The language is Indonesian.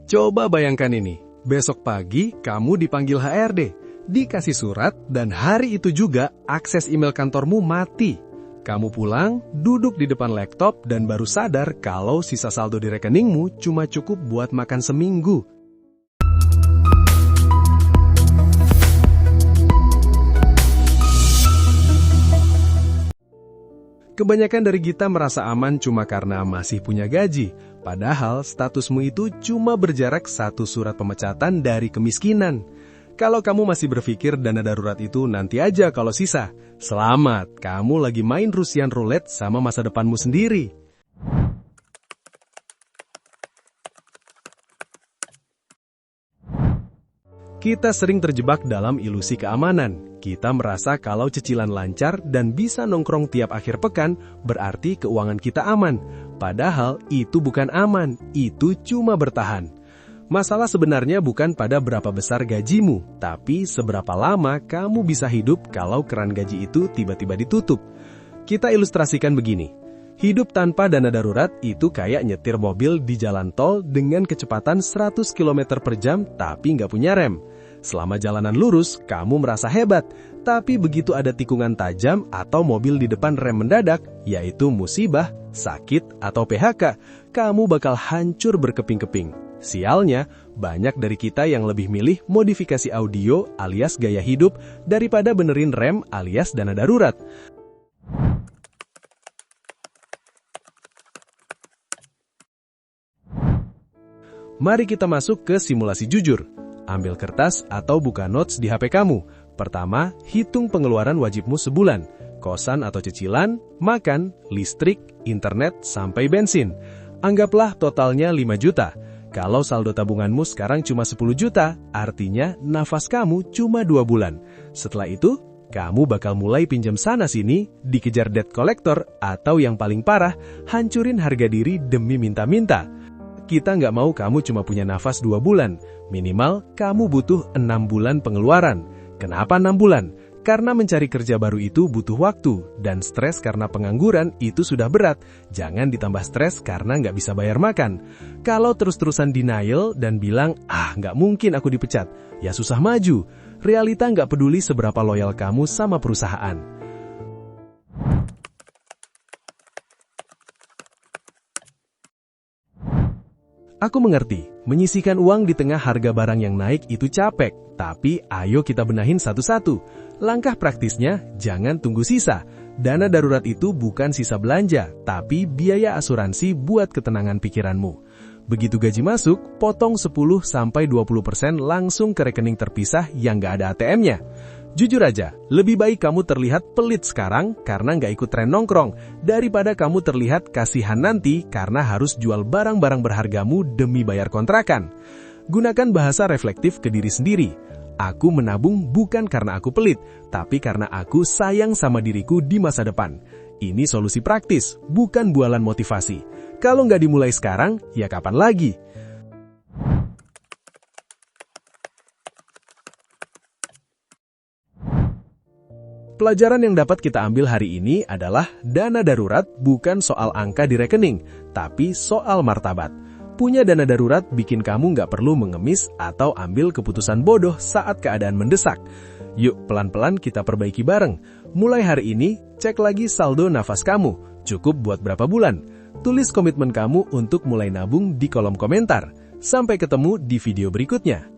Coba bayangkan ini, besok pagi kamu dipanggil HRD, dikasih surat, dan hari itu juga akses email kantormu mati. Kamu pulang, duduk di depan laptop, dan baru sadar kalau sisa saldo di rekeningmu cuma cukup buat makan seminggu. Kebanyakan dari kita merasa aman cuma karena masih punya gaji, padahal statusmu itu cuma berjarak satu surat pemecatan dari kemiskinan. Kalau kamu masih berpikir dana darurat itu nanti aja kalau sisa, selamat, kamu lagi main Russian roulette sama masa depanmu sendiri. Kita sering terjebak dalam ilusi keamanan. Kita merasa kalau cicilan lancar dan bisa nongkrong tiap akhir pekan, berarti keuangan kita aman. Padahal itu bukan aman, itu cuma bertahan. Masalah sebenarnya bukan pada berapa besar gajimu, tapi seberapa lama kamu bisa hidup kalau keran gaji itu tiba-tiba ditutup. Kita ilustrasikan begini. Hidup tanpa dana darurat itu kayak nyetir mobil di jalan tol dengan kecepatan 100 km per jam tapi nggak punya rem. Selama jalanan lurus, kamu merasa hebat, tapi begitu ada tikungan tajam atau mobil di depan rem mendadak, yaitu musibah, sakit, atau PHK, kamu bakal hancur berkeping-keping. Sialnya, banyak dari kita yang lebih milih modifikasi audio alias gaya hidup daripada benerin rem alias dana darurat. Mari kita masuk ke simulasi jujur. Ambil kertas atau buka notes di HP kamu. Pertama, hitung pengeluaran wajibmu sebulan. Kosan atau cicilan, makan, listrik, internet, sampai bensin. Anggaplah totalnya 5 juta. Kalau saldo tabunganmu sekarang cuma 10 juta, artinya nafas kamu cuma 2 bulan. Setelah itu, kamu bakal mulai pinjam sana-sini, dikejar debt collector, atau yang paling parah, hancurin harga diri demi minta-minta. Kita nggak mau kamu cuma punya nafas 2 bulan. Minimal, kamu butuh 6 bulan pengeluaran. Kenapa 6 bulan? Karena mencari kerja baru itu butuh waktu, dan stres karena pengangguran itu sudah berat. Jangan ditambah stres karena nggak bisa bayar makan. Kalau terus-terusan denial dan bilang, nggak mungkin aku dipecat, ya susah maju. Realita nggak peduli seberapa loyal kamu sama perusahaan. Aku mengerti, menyisihkan uang di tengah harga barang yang naik itu capek, tapi ayo kita benahin satu-satu. Langkah praktisnya, jangan tunggu sisa. Dana darurat itu bukan sisa belanja, tapi biaya asuransi buat ketenangan pikiranmu. Begitu gaji masuk, potong 10-20% langsung ke rekening terpisah yang nggak ada ATM-nya. Jujur aja, lebih baik kamu terlihat pelit sekarang karena nggak ikut tren nongkrong, daripada kamu terlihat kasihan nanti karena harus jual barang-barang berhargamu demi bayar kontrakan. Gunakan bahasa reflektif ke diri sendiri. Aku menabung bukan karena aku pelit, tapi karena aku sayang sama diriku di masa depan. Ini solusi praktis, bukan bualan motivasi. Kalau nggak dimulai sekarang, ya kapan lagi? Pelajaran yang dapat kita ambil hari ini adalah dana darurat bukan soal angka di rekening, tapi soal martabat. Punya dana darurat bikin kamu nggak perlu mengemis atau ambil keputusan bodoh saat keadaan mendesak. Yuk pelan-pelan kita perbaiki bareng. Mulai hari ini, cek lagi saldo nafas kamu. Cukup buat berapa bulan? Tulis komitmen kamu untuk mulai nabung di kolom komentar. Sampai ketemu di video berikutnya.